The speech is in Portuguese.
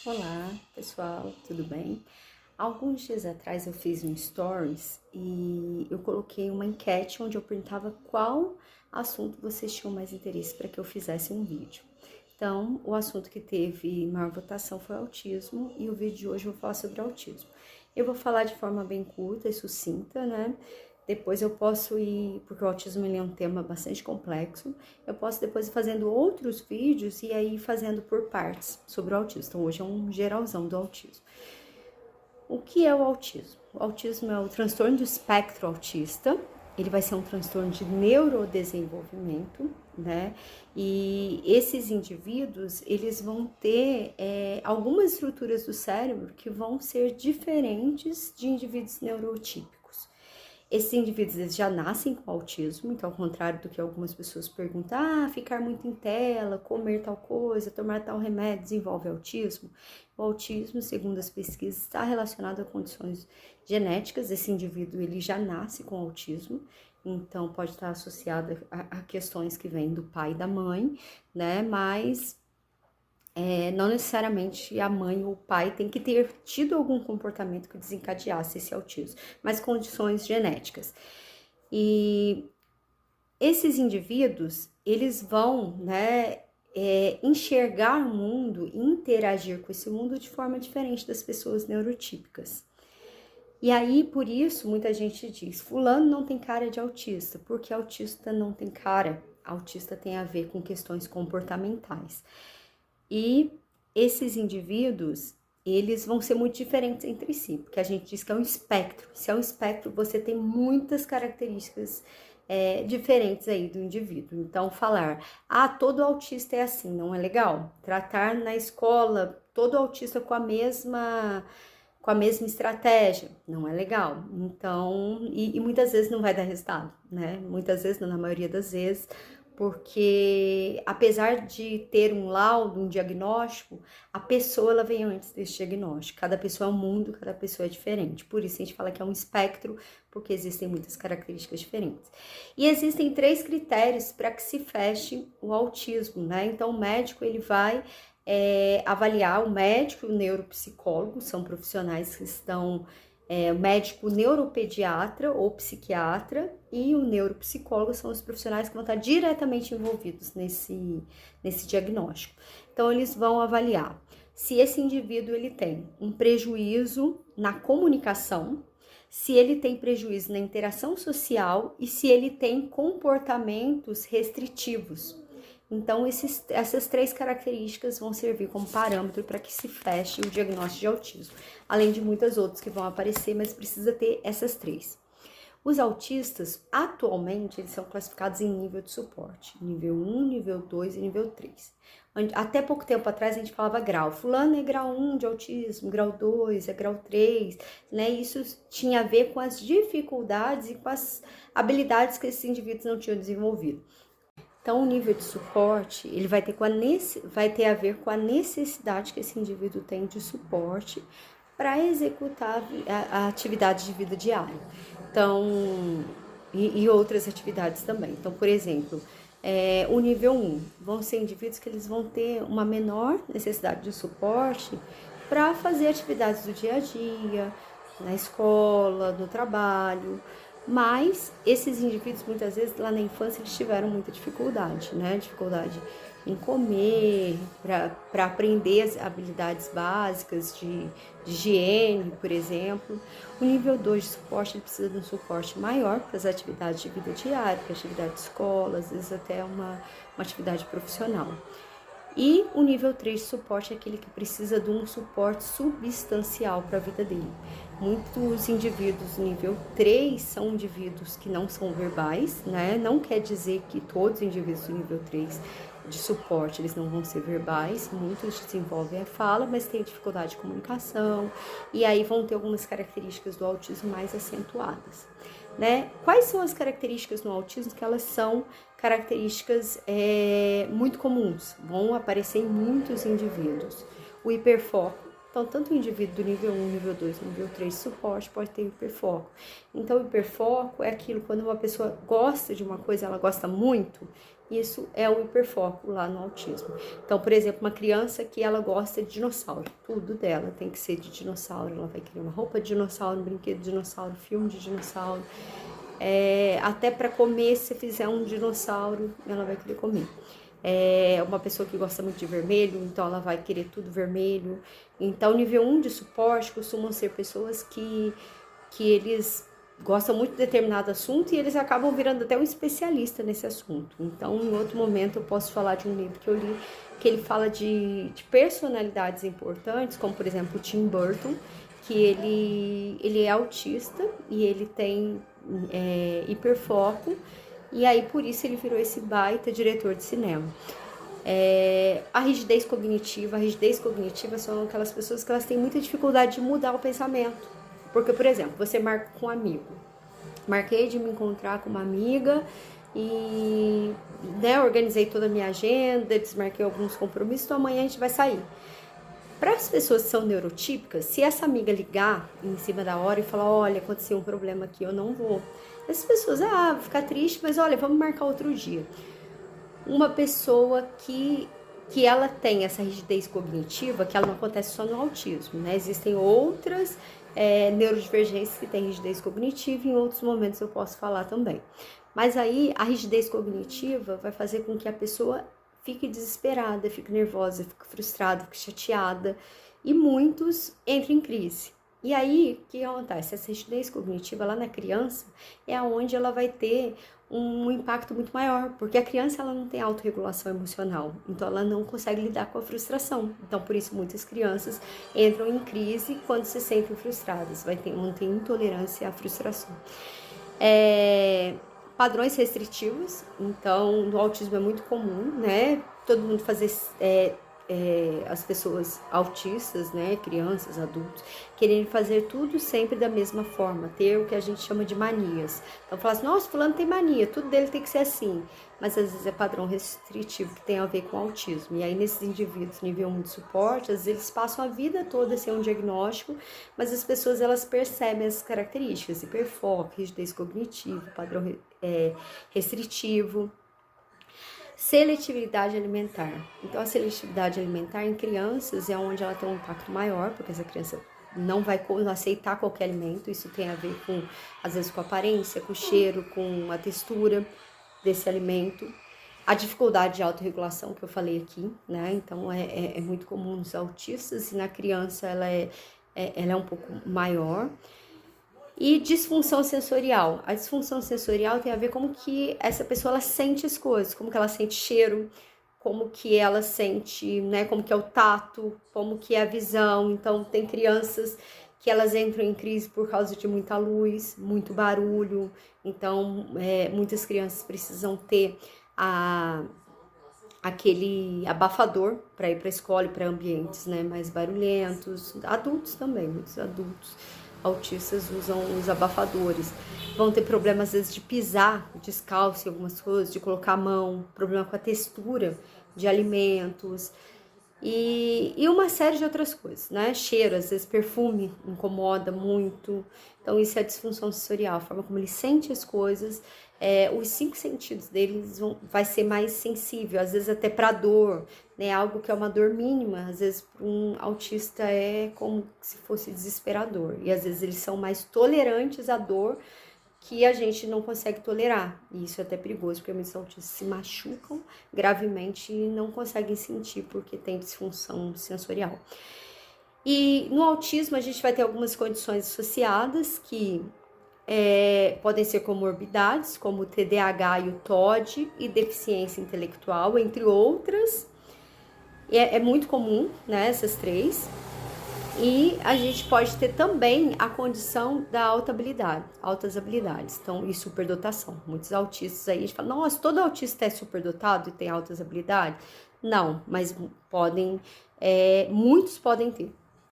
Olá, pessoal, tudo bem? Alguns dias atrás eu fiz um stories e eu coloquei uma enquete onde eu perguntava qual assunto vocês tinham mais interesse para que eu fizesse um vídeo. Então, o assunto que teve maior votação foi autismo e o vídeo de hoje eu vou falar sobre autismo. Eu vou falar de forma bem curta e sucinta, né? Depois eu posso ir, porque o autismo ele é um tema bastante complexo, eu posso depois ir fazendo outros vídeos e aí fazendo por partes sobre o autismo. Então hoje é um geralzão do autismo. O que é o autismo? O autismo é o transtorno do espectro autista. Ele vai ser um transtorno de neurodesenvolvimento, né? E esses indivíduos, eles vão ter algumas estruturas do cérebro que vão ser diferentes de indivíduos neurotípicos. Esses indivíduos eles já nascem com autismo, então ao contrário do que algumas pessoas perguntam, ficar muito em tela, comer tal coisa, tomar tal remédio desenvolve autismo. O autismo, segundo as pesquisas, está relacionado a condições genéticas. Esse indivíduo ele já nasce com autismo, então pode estar associado a questões que vêm do pai e da mãe, né? Mas não necessariamente a mãe ou o pai tem que ter tido algum comportamento que desencadeasse esse autismo, mas condições genéticas. E esses indivíduos, eles vão, né, enxergar o mundo e interagir com esse mundo de forma diferente das pessoas neurotípicas. E aí, por isso, muita gente diz, fulano não tem cara de autista, porque autista não tem cara. Autista tem a ver com questões comportamentais. E esses indivíduos, eles vão ser muito diferentes entre si, porque a gente diz que é um espectro. Se é um espectro, você tem muitas características diferentes aí do indivíduo. Então, falar, todo autista é assim, não é legal. Tratar na escola todo autista com a mesma estratégia, não é legal. Então, e muitas vezes não vai dar resultado, né? Muitas vezes, não, na maioria das vezes, porque apesar de ter um laudo, um diagnóstico, a pessoa ela vem antes desse diagnóstico. Cada pessoa é um mundo, cada pessoa é diferente. Por isso a gente fala que é um espectro, porque existem muitas características diferentes. E existem 3 critérios para que se feche o autismo, né? Então o médico ele vai avaliar, o médico e o neuropsicólogo, são profissionais que estão, o médico neuropediatra ou psiquiatra e o neuropsicólogo são os profissionais que vão estar diretamente envolvidos nesse diagnóstico. Então, eles vão avaliar se esse indivíduo ele tem um prejuízo na comunicação, se ele tem prejuízo na interação social e se ele tem comportamentos restritivos. Então, essas 3 características vão servir como parâmetro para que se feche o diagnóstico de autismo, além de muitas outras que vão aparecer, mas precisa ter essas 3. Os autistas, atualmente, eles são classificados em nível de suporte, nível 1, nível 2 e nível 3. Até pouco tempo atrás a gente falava grau, fulano é grau 1 de autismo, grau 2, é grau 3, né? Isso tinha a ver com as dificuldades e com as habilidades que esses indivíduos não tinham desenvolvido. Então, o nível de suporte, ele vai ter a ver com a necessidade que esse indivíduo tem de suporte para executar a atividade de vida diária. Então, e outras atividades também. Então, por exemplo, o nível 1 vão ser indivíduos que eles vão ter uma menor necessidade de suporte para fazer atividades do dia a dia, na escola, no trabalho. Mas esses indivíduos, muitas vezes, lá na infância, eles tiveram muita dificuldade, né? Dificuldade em comer, para aprender as habilidades básicas de higiene, por exemplo. O nível 2 de suporte, ele precisa de um suporte maior para as atividades de vida diária, para atividade de escola, às vezes até uma atividade profissional. E o nível 3 de suporte é aquele que precisa de um suporte substancial para a vida dele. Muitos indivíduos nível 3 são indivíduos que não são verbais, né? Não quer dizer que todos os indivíduos do nível 3 de suporte, eles não vão ser verbais, muitos desenvolvem a fala, mas têm dificuldade de comunicação, e aí vão ter algumas características do autismo mais acentuadas, né? Quais são as características no autismo? Que elas são características muito comuns, vão aparecer em muitos indivíduos. O hiperfoco, Então, tanto o indivíduo do nível 1, nível 2, nível 3 de suporte pode ter hiperfoco. Então, o hiperfoco é aquilo quando uma pessoa gosta de uma coisa, ela gosta muito, isso é o hiperfoco lá no autismo. Então, por exemplo, uma criança que ela gosta de dinossauro, tudo dela tem que ser de dinossauro, ela vai querer uma roupa de dinossauro, um brinquedo de dinossauro, filme de dinossauro, até para comer, se fizer um dinossauro, ela vai querer comer. Uma pessoa que gosta muito de vermelho, então ela vai querer tudo vermelho. Então, nível 1 de suporte costumam ser pessoas que eles gostam muito de determinado assunto e eles acabam virando até um especialista nesse assunto. Então, em outro momento, eu posso falar de um livro que eu li, que ele fala de personalidades importantes, como, por exemplo, o Tim Burton, que ele é autista e ele tem hiperfoco, e aí por isso ele virou esse baita diretor de cinema. A rigidez cognitiva são aquelas pessoas que elas têm muita dificuldade de mudar o pensamento. Porque, por exemplo, você marca com um amigo. Marquei de me encontrar com uma amiga e organizei toda a minha agenda, desmarquei alguns compromissos, então amanhã a gente vai sair. Para as pessoas que são neurotípicas, se essa amiga ligar em cima da hora e falar, olha, aconteceu um problema aqui, eu não vou. Essas pessoas, vou ficar triste, mas olha, vamos marcar outro dia. Uma pessoa que ela tem essa rigidez cognitiva, que ela não acontece só no autismo, né? Existem outras neurodivergências que têm rigidez cognitiva, e em outros momentos eu posso falar também. Mas aí a rigidez cognitiva vai fazer com que a pessoa fique desesperada, fique nervosa, fique frustrada, fique chateada, e muitos entram em crise. E aí, o que acontece? Essa rigidez cognitiva lá na criança é onde ela vai ter um impacto muito maior, porque a criança ela não tem autorregulação emocional, então ela não consegue lidar com a frustração. Então, por isso, muitas crianças entram em crise quando se sentem frustradas, vão ter intolerância à frustração. Padrões restritivos, então no autismo é muito comum, né? Todo mundo fazer, as pessoas autistas, né? Crianças, adultos, querendo fazer tudo sempre da mesma forma, ter o que a gente chama de manias. Então fala assim, nossa, fulano tem mania, tudo dele tem que ser assim. Mas às vezes é padrão restritivo que tem a ver com autismo. E aí nesses indivíduos nível 1 de suporte, às vezes eles passam a vida toda sem um diagnóstico, mas as pessoas elas percebem as características, hiperfoco, rigidez cognitiva, padrão restritivo, seletividade alimentar. Então a seletividade alimentar em crianças é onde ela tem um impacto maior, porque essa criança não vai aceitar qualquer alimento. Isso tem a ver com, às vezes, com a aparência, com o cheiro, com a textura desse alimento. A dificuldade de autorregulação que eu falei aqui, né? Então é muito comum nos autistas, e na criança ela é um pouco maior. E disfunção sensorial. A disfunção sensorial tem a ver como que essa pessoa ela sente as coisas, como que ela sente cheiro, como que ela sente, né, como que é o tato, como que é a visão. Então tem crianças que elas entram em crise por causa de muita luz, muito barulho. Então muitas crianças precisam ter aquele abafador para ir para a escola e para ambientes, né, mais barulhentos. Adultos também, muitos adultos autistas usam os abafadores. Vão ter problemas às vezes de pisar descalço em algumas coisas, de colocar a mão, problema com a textura de alimentos e uma série de outras coisas, né? Cheiro, às vezes perfume incomoda muito. Então isso é a disfunção sensorial, a forma como ele sente as coisas. Os 5 sentidos deles vai ser mais sensível, às vezes até para dor, né? Algo que é uma dor mínima, às vezes para um autista é como se fosse desesperador. E às vezes eles são mais tolerantes à dor que a gente não consegue tolerar. E isso é até perigoso, porque muitos autistas se machucam gravemente e não conseguem sentir porque tem disfunção sensorial. E no autismo a gente vai ter algumas condições associadas que podem ser comorbidades, como o TDAH e o TOD, e deficiência intelectual, entre outras. É muito comum, né, essas 3. E a gente pode ter também a condição da altas habilidades, então, e superdotação. Muitos autistas aí, a gente fala, nossa, todo autista é superdotado e tem altas habilidades? Não, mas muitos podem ter.